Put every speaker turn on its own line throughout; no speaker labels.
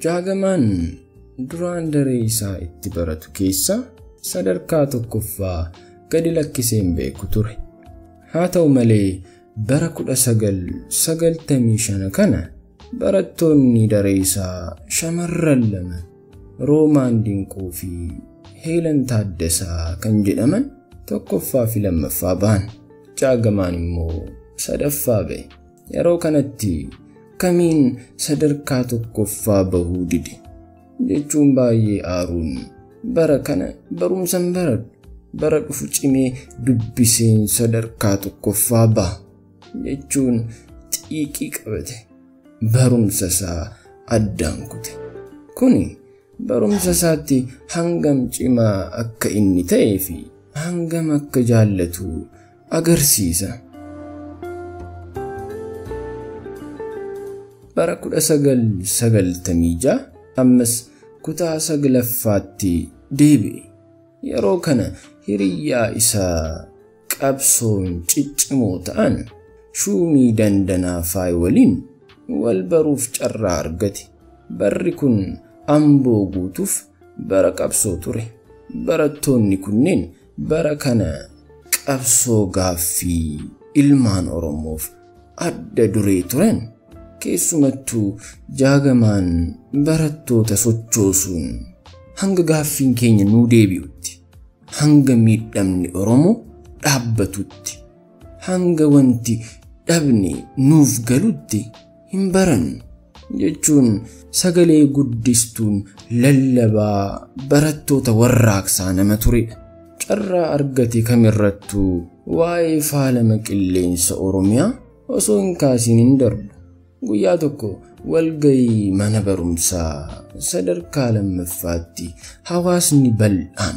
Jaagamaan duraan daree isaa itti baratu keessa sadarkaa tokkoffaa gadi lakkiseen beeku ture. Haa ta'u malee bara 1995 kana barattoonni daree isaa shamarran lama Roomaan Dinquu fi Heelan Taaddasaa kan jedhaman tokkoffaa fi lammaffaa ba'an. Jaagamaan immoo sadaffaa ba'e. Yeroo kanatti kamiin sadarkaa tokkoffaa bahuu dide jechuun baay'ee aaruun bara kana barumsan baradhu bara dhufu cimee dubbiseen sadarkaa tokkoffaa ba'a jechuun xiiqii qabate barumsa isaa addaan kute. Kuni barumsa isaatti hangam cimaa akka inni ta'ee fi hangam akka jaallatu agarsiisa. Bara 1996 ammas kutaa 9ffaatti deebi'e. Yeroo kana hiriyyaa isaa qabsoon ciccimoo ta'an Shuumii Dandanaa Faay waliin wal baruuf carraa argate. Barri kun Amboo guutuuf bara qabsoo ture. Barattoonni kunneen bara kana qabsoo gaaffii ilmaan Oromoof adda duree turan. Keessumattuu Jaagamaan barattoota sochoosuun hanga gaaffiin keenya nuu deebi'utti, hanga miidhamni Oromoo dhaabbatutti, hanga wanti dhabne nuuf galutti hin barannu jechuun sagalee guddistuun lallabaa barattoota warraaqsaa nama turedha. Carraa argate kamirrattuu waa'ee faalama qilleensa Oromiyaa osoo hin kaasiin hin darbu. Guyyaa tokko walgayii mana barumsaa sadarkaa lammaffaatti hawaasni bal'aan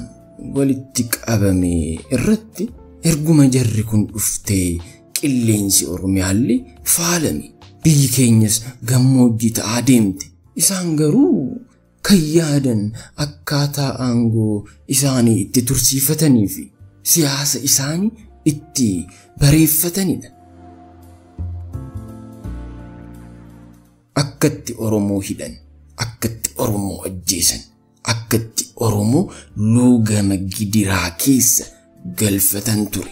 walitti qabame irratti erguma jarri kun dhuftee qilleensi Oromiyaallee faalame biyyi keenyas gammoojjii ta'aa deemte. Isaan garuu kan yaadan akkaataa aangoo isaanii itti tursiifatanii fi siyaasa isaanii itti bareeffatanidha. Akkatti Oromoo hidhan, akkatti Oromoo ajjeesan, akkatti Oromoo loogama gidiraa keessa galfatan ture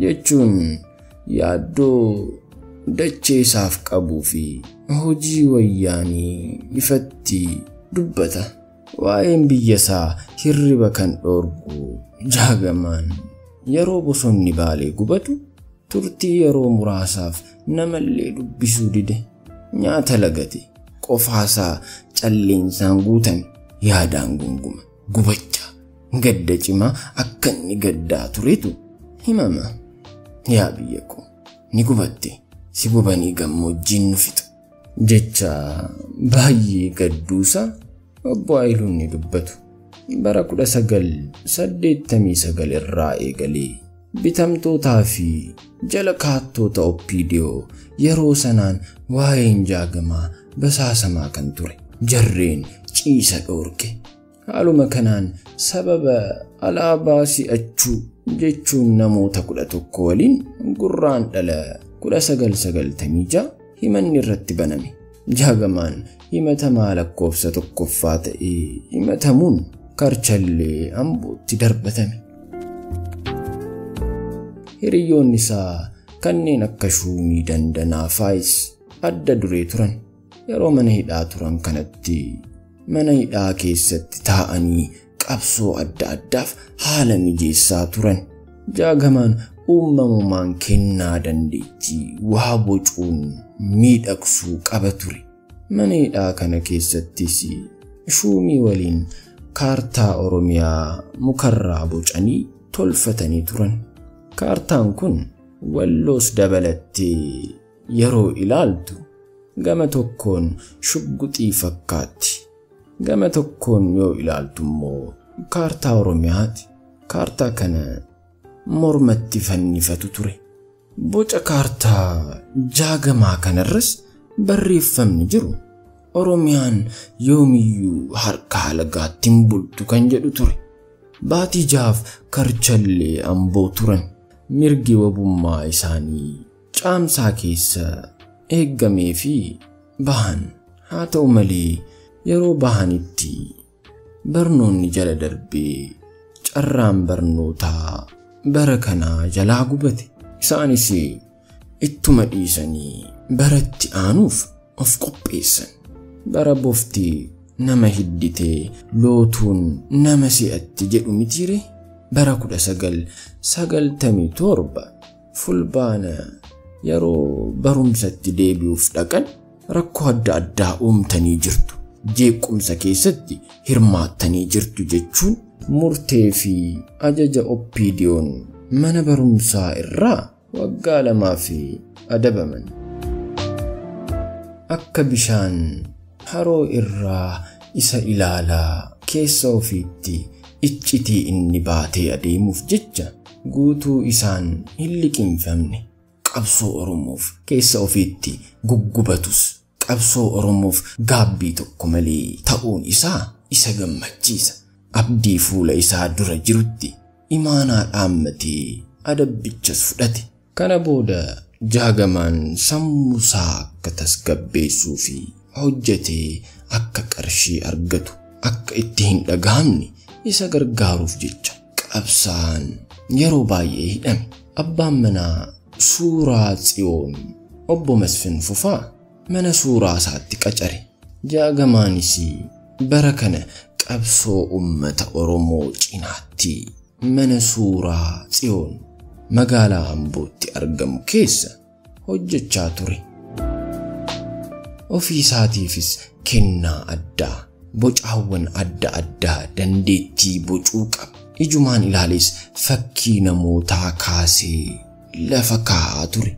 jechuun yaaddoo dachee isaaf qabuu fi hojii wayyaanii ifatti dubbata. Waa'een biyya isaa hirriba kan dhoorgu Jaagamaan yeroo bosonni Baalee gubatu turtii yeroo muraasaaf namallee dubbisuu dide. Nyaata lagate qofaasaa calleensaan guutame yaadaan gunguma gubachaa gadda cimaa akka inni gaddaa turetu himama. Yaa biyya koo ni gubatte si gubanii gammoojjiin nu fixu jecha baay'ee gadduusaa obbo Haayiluun ni dubbatu. Bara 1989 irraa eegalee bitamtootaa fi jala kaattoota Oppiidiyoo yeroo sanaan waa'een Jaagamaa basaasamaa kan ture. Jarreen ciisa dhoorke. Haaluma kanaan sababa alaabaa si'achuu jechuun namoota 11 waliin gurraandhala 1996 himanni irratti baname. Jaagamaan himatamaa lakkoofsa tokkoffaa ta'ee himatamuun Karchallee Ambootti darbatame. Hiriyoonni isaa kanneen akka Shuumii Dandanaa Faayis adda duree turan. Yeroo mana hidhaa turan kanatti mana hidhaa keessatti taa'anii qabsoo adda addaaf haala mijeessaa turan. Jaagamaan uumamumaan kennaa dandeettii waa bocuun miidhagsuu qaba ture. Mana hidhaa kana keessattis Shuumii waliin kaartaa Oromiyaa mukarraa bocanii tolfatanii turan. Kaartaan kun Walloos dabalattee yeroo ilaaltu gama tokkoon shugguxii fakkaatti. Gama tokkoon yoo ilaaltu immoo kaartaa Oromiyaati. Kaartaa kana mormatti fannifatu ture. Boca kaartaa Jaagamaa kanarras barreeffamni jiru Oromiyaan yoomiyyuu harka lagaatti hin bultu kan jedhu ture. Baatii jaaf Karchallee Amboo turan. Mirgi wabummaa isaanii caamsaa keessa eeggamee fi bahan. Haa ta'u malee yeroo bahanitti barnoonni jala darbee carraan barnootaa bara kanaa jalaa gubate. Isaanis ittuma dhiisanii baratti aanuuf of qopheessan. Bara bofti nama hidditee lootuun nama si'atti jedhu mitiire. Bara 1997 fulbaana yeroo barumsatti deebi'uuf dhaqan rakkoo adda addaa uumtanii jirtu. Jeequmsa keessatti hirmaattanii jirtu jechuun murtee fi ajaja Oppiidiyoon mana barumsaa irraa waggaa 2 adabaman. Akka bishaan haroo irraa isa ilaalaa keessa ofiitti iccitii inni baatee adeemuuf jecha guutuu isaan hin liqinfamne. Qabsoo Oromoof keessa ofiitti guggubatus qabsoo Oromoof gaabbii tokko malee ta'uun isaa isa gammachiisa. Abdii fuula isaa dura jirutti imaanaa dhaammatee adabbichas fudhate. Kana booda jaagamaan sammuusaa akka tasgabbeessuu fi hojjetee akka qarshii argatu akka itti hin dhagahamne isa gargaaruuf jecha qabsaan yeroo baay'ee hidhame. Abbaan manaa Suuraa Tsiyoon obbo Masfin Fufaa mana suuraa isaatti qacare. Jaagamaanis bara kana qabsoo uummata Oromoo cinaatti mana suuraa Tsiyoon magaalaa Ambootti argamu keessa hojjechaa ture. Ofii isaatiifis kennaa addaa bocaawwan adda addaa dandeettii bocuu qaba. Ijumaan ilaalees fakkii namootaa kaasee lafa kaa'aa ture.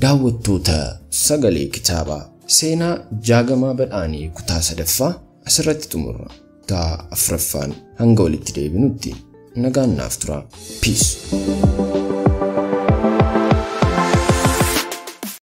Daawwattoota Sagalee Kitaabaa seenaa Jaagamaa Badhaanee kutaa 3ffaa asirratti xumurra. Kutaa 4ffaan hanga walitti deebinutti nagaan naaf turaa. Peace.